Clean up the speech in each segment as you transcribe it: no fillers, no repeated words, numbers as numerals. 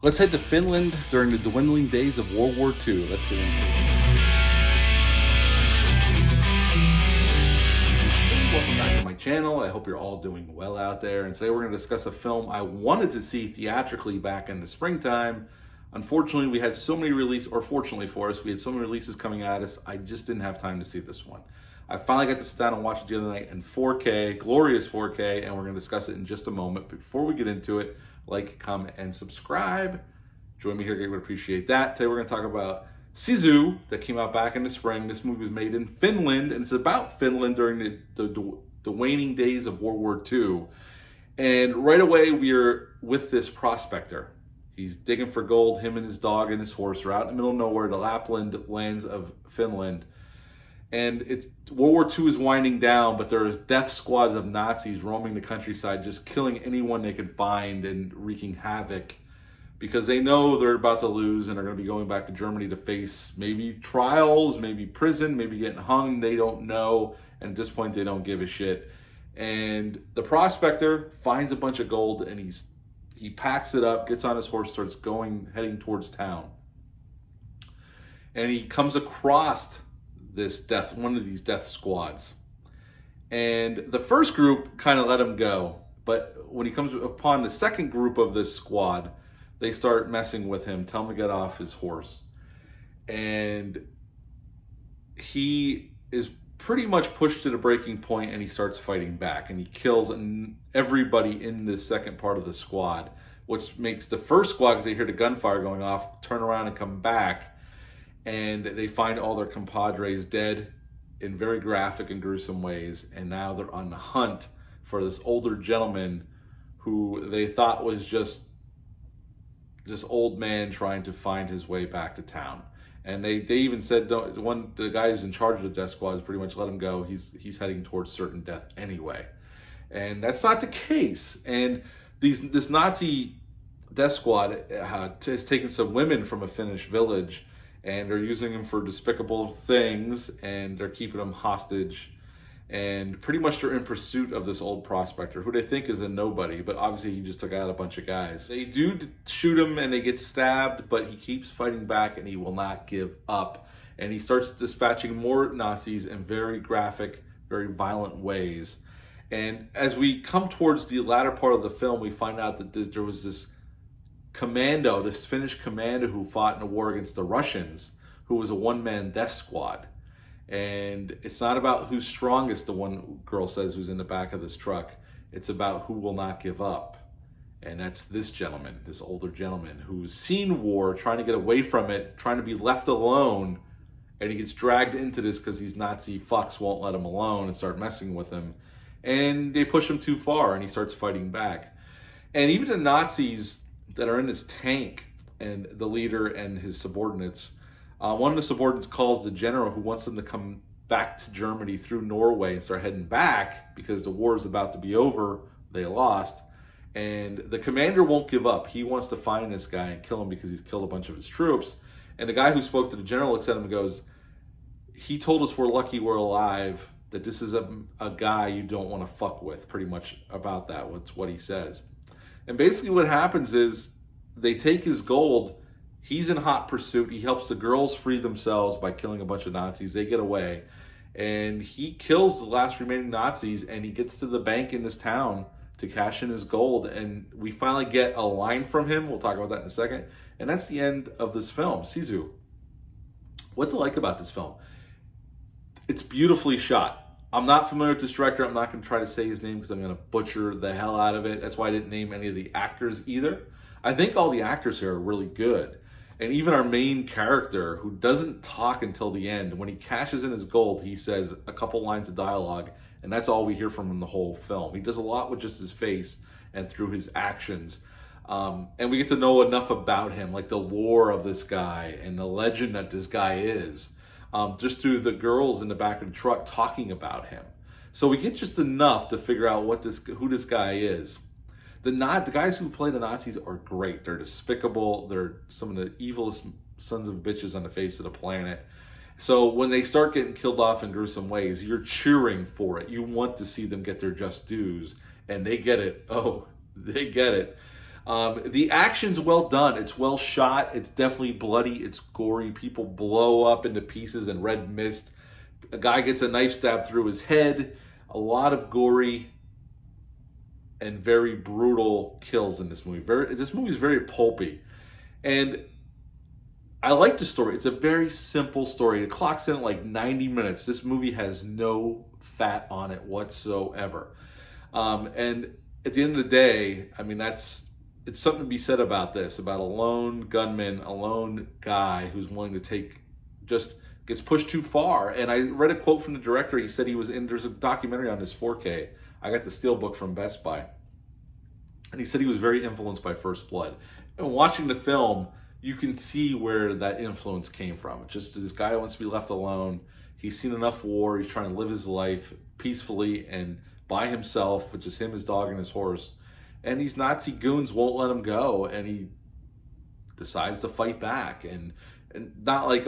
Let's head to Finland during the dwindling days of World War II. Let's get into it. Welcome back to my channel. I hope you're all doing well out there. And today we're going to discuss a film I wanted to see theatrically back in the springtime. Unfortunately, we had so many releases, or fortunately for us, we had so many releases coming at us, I just didn't have time to see this one. I finally got to sit down and watch it the other night in 4K, glorious 4K, and we're going to discuss it in just a moment. But before we get into it, like, comment, and subscribe. Join me here, I would appreciate that. Today we're going to talk about Sisu, that came out back in the spring. This movie was made in Finland, and it's about Finland during the waning days of World War II. And right away, we're with this prospector. He's digging for gold. Him and his dog and his horse are out in the middle of nowhere, the Lapland lands of Finland. And it's World War II is winding down, but there's death squads of Nazis roaming the countryside, just killing anyone they can find and wreaking havoc, because they know they're about to lose and are going to be going back to Germany to face maybe trials, maybe prison, maybe getting hung. They don't know. And at this point, they don't give a shit. And the prospector finds a bunch of gold, and he packs it up, gets on his horse, starts heading towards town. And he comes across one of these death squads. And the first group kind of let him go. But when he comes upon the second group of this squad, they start messing with him, tell him to get off his horse. And he is pretty much pushed to the breaking point, and he starts fighting back. And he kills everybody in the second part of the squad, which makes the first squad, because they hear the gunfire going off, turn around and come back. And they find all their compadres dead in very graphic and gruesome ways. And now they're on the hunt for this older gentleman who they thought was just this old man trying to find his way back to town. And they even said, the guy who's in charge of the death squad has pretty much let him go. He's heading towards certain death anyway. And that's not the case. And this Nazi death squad has taken some women from a Finnish village, and they're using them for despicable things, and they're keeping them hostage. And pretty much they're in pursuit of this old prospector, who they think is a nobody, but obviously he just took out a bunch of guys. They do shoot him, and they get stabbed, but he keeps fighting back, and he will not give up. And he starts dispatching more Nazis in very graphic, very violent ways. And as we come towards the latter part of the film, we find out that there was this Finnish commando who fought in a war against the Russians, who was a one-man death squad. And it's not about who's strongest, the one girl says who's in the back of this truck. It's about who will not give up. And that's this gentleman, this older gentleman, who's seen war, trying to get away from it, trying to be left alone. And he gets dragged into this because these Nazi fucks won't let him alone and start messing with him. And they push him too far, and he starts fighting back. And even the Nazis that are in this tank, and the leader and his subordinates, one of the subordinates calls the general, who wants them to come back to Germany through Norway and start heading back because the war is about to be over. They lost. And the commander won't give up. He wants to find this guy and kill him because he's killed a bunch of his troops. And the guy who spoke to the general looks at him and goes, "He told us we're lucky we're alive, that this is a guy you don't want to fuck with," pretty much about that. What's what he says. And basically what happens is they take his gold. He's in hot pursuit. He helps the girls free themselves by killing a bunch of Nazis. They get away. And he kills the last remaining Nazis, and he gets to the bank in this town to cash in his gold. And we finally get a line from him. We'll talk about that in a second. And that's the end of this film, Sisu. What to like about this film? It's beautifully shot. I'm not familiar with this director. I'm not going to try to say his name because I'm going to butcher the hell out of it. That's why I didn't name any of the actors either. I think all the actors here are really good. And even our main character, who doesn't talk until the end, when he cashes in his gold, he says a couple lines of dialogue, and that's all we hear from him the whole film. He does a lot with just his face and through his actions. And we get to know enough about him, like the lore of this guy and the legend that this guy is. Just through the girls in the back of the truck talking about him. So we get just enough to figure out who this guy is. The guys who play the Nazis are great. They're despicable. They're some of the evilest sons of bitches on the face of the planet. So when they start getting killed off in gruesome ways, you're cheering for it. You want to see them get their just dues. And they get it. Oh, they get it. The action's well done. It's well shot. It's definitely bloody. It's gory. People blow up into pieces in red mist. A guy gets a knife stab through his head. A lot of gory and very brutal kills in this movie. This movie is very pulpy. And I like the story. It's a very simple story. It clocks in at like 90 minutes. This movie has no fat on it whatsoever. And at the end of the day, I mean, it's something to be said about this, about a lone gunman, a lone guy who's willing to just gets pushed too far. And I read a quote from the director. He said there's a documentary on this 4K. I got the Steelbook from Best Buy. And he said he was very influenced by First Blood. And watching the film, you can see where that influence came from. It's just this guy wants to be left alone. He's seen enough war. He's trying to live his life peacefully and by himself, which is him, his dog, and his horse. And these Nazi goons won't let him go, and he decides to fight back. And not like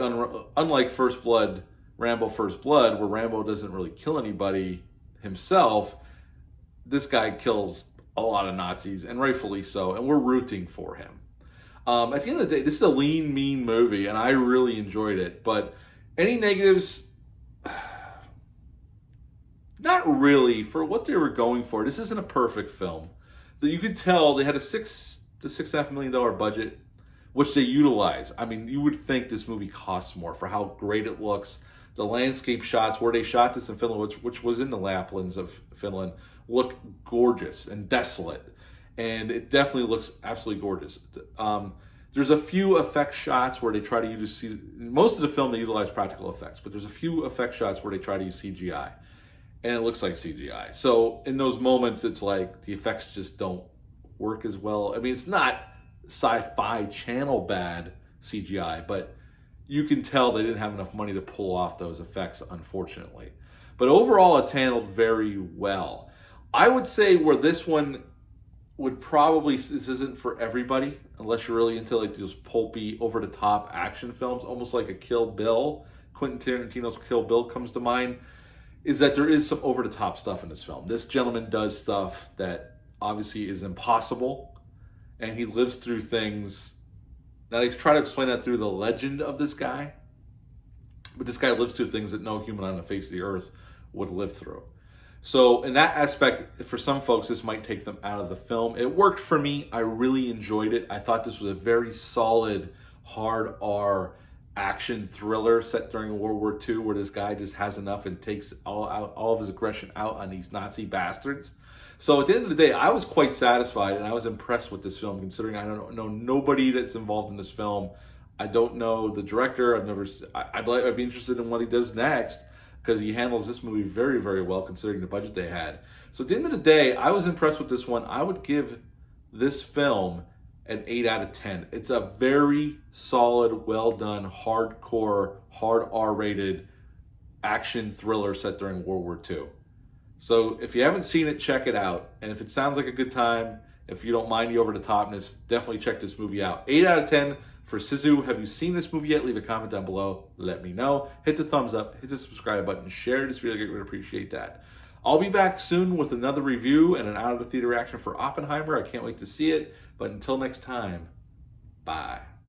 unlike First Blood, Rambo First Blood, where Rambo doesn't really kill anybody himself, this guy kills a lot of Nazis, and rightfully so, and we're rooting for him. At the end of the day, this is a lean, mean movie, and I really enjoyed it. But any negatives? Not really. For what they were going for, this isn't a perfect film. So you could tell they had a $6 to $6.5 million budget, which they utilize. I mean, you would think this movie costs more for how great it looks. The landscape shots where they shot this in Finland, which was in the Laplands of Finland, look gorgeous and desolate. And it definitely looks absolutely gorgeous. There's a few effect shots where they try to use most of the film they utilize practical effects, but there's a few effect shots where they try to use CGI. And it looks like CGI. So in those moments, it's like the effects just don't work as well. I mean, it's not Sci-Fi Channel bad CGI, but you can tell they didn't have enough money to pull off those effects, unfortunately. But overall, it's handled very well. I would say where this one would probably, this isn't for everybody, unless you're really into like those pulpy, over-the-top action films, almost like a Kill Bill. Quentin Tarantino's Kill Bill comes to mind, is that there is some over-the-top stuff in this film. This gentleman does stuff that obviously is impossible, and he lives through things. Now, I try to explain that through the legend of this guy, but this guy lives through things that no human on the face of the earth would live through. So in that aspect, for some folks, this might take them out of the film. It worked for me. I really enjoyed it. I thought this was a very solid, hard R action thriller set during World War II, where this guy just has enough and takes all of his aggression out on these Nazi bastards. So at the end of the day, I was quite satisfied, and I was impressed with this film, considering I don't know nobody that's involved in this film. I don't know the director. I'd be interested in what he does next, because he handles this movie very, very well, considering the budget they had. So at the end of the day, I was impressed with this one. I would give this film an 8 out of 10. It's a very solid, well done, hardcore, hard R-rated action thriller set during World War II. So if you haven't seen it, check it out. And if it sounds like a good time, if you don't mind the over-the-topness, definitely check this movie out. 8 out of 10 for Sisu. Have you seen this movie yet? Leave a comment down below. Let me know. Hit the thumbs up. Hit the subscribe button. Share this video. I would appreciate that. I'll be back soon with another review and an out-of-the-theater reaction for Oppenheimer. I can't wait to see it. But until next time, bye.